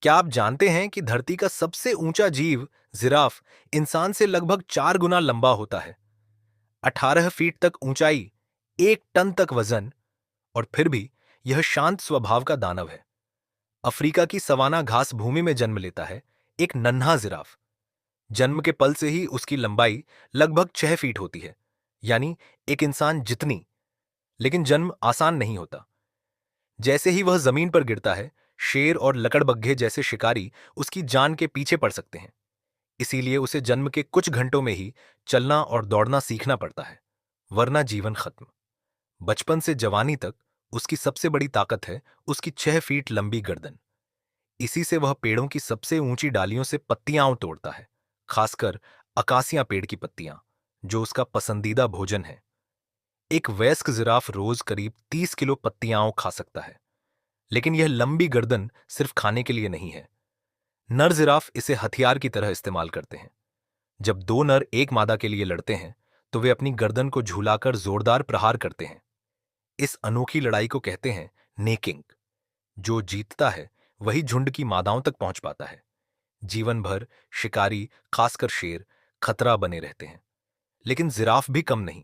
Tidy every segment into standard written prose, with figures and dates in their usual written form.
क्या आप जानते हैं कि धरती का सबसे ऊंचा जीव जिराफ इंसान से लगभग 4 गुना लंबा होता है? 18 फीट तक ऊंचाई, 1 टन तक वजन, और फिर भी यह शांत स्वभाव का दानव है। अफ्रीका की सवाना घास भूमि में जन्म लेता है एक नन्हा जिराफ। जन्म के पल से ही उसकी लंबाई लगभग 6 फीट होती है, यानी एक इंसान जितनी। लेकिन जन्म आसान नहीं होता। जैसे ही वह जमीन पर गिरता है, शेर और लकड़बग्घे जैसे शिकारी उसकी जान के पीछे पड़ सकते हैं। इसीलिए उसे जन्म के कुछ घंटों में ही चलना और दौड़ना सीखना पड़ता है, वरना जीवन खत्म। बचपन से जवानी तक उसकी सबसे बड़ी ताकत है उसकी 6 फीट लंबी गर्दन। इसी से वह पेड़ों की सबसे ऊंची डालियों से पत्तियां तोड़ता है, खासकर अकासिया पेड़ की पत्तियां, जो उसका पसंदीदा भोजन है। एक वयस्क जिराफ रोज करीब 30 किलो पत्तियां खा सकता है। लेकिन यह लंबी गर्दन सिर्फ खाने के लिए नहीं है। नर जिराफ इसे हथियार की तरह इस्तेमाल करते हैं। जब दो नर एक मादा के लिए लड़ते हैं, तो वे अपनी गर्दन को झूलाकर जोरदार प्रहार करते हैं। इस अनोखी लड़ाई को कहते हैं नेकिंग। जो जीतता है वही झुंड की मादाओं तक पहुंच पाता है। जीवन भर शिकारी, खासकर शेर, खतरा बने रहते हैं। लेकिन जिराफ भी कम नहीं।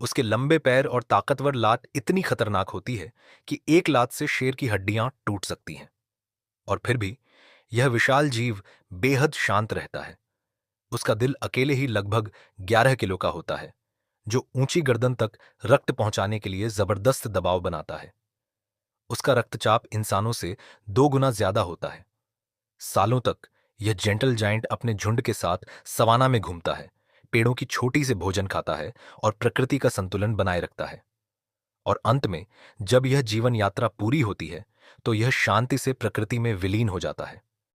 उसके लंबे पैर और ताकतवर लात इतनी खतरनाक होती है कि एक लात से शेर की हड्डियां टूट सकती हैं। और फिर भी यह विशाल जीव बेहद शांत रहता है। उसका दिल अकेले ही लगभग 11 किलो का होता है, जो ऊंची गर्दन तक रक्त पहुंचाने के लिए जबरदस्त दबाव बनाता है। उसका रक्तचाप इंसानों से 2 गुना ज्यादा होता है। सालों तक यह जेंटल जायंट अपने झुंड के साथ सवाना में घूमता है, पेड़ों की छोटी से भोजन खाता है और प्रकृति का संतुलन बनाए रखता है। और अंत में जब यह जीवन यात्रा पूरी होती है, तो यह शांति से प्रकृति में विलीन हो जाता है।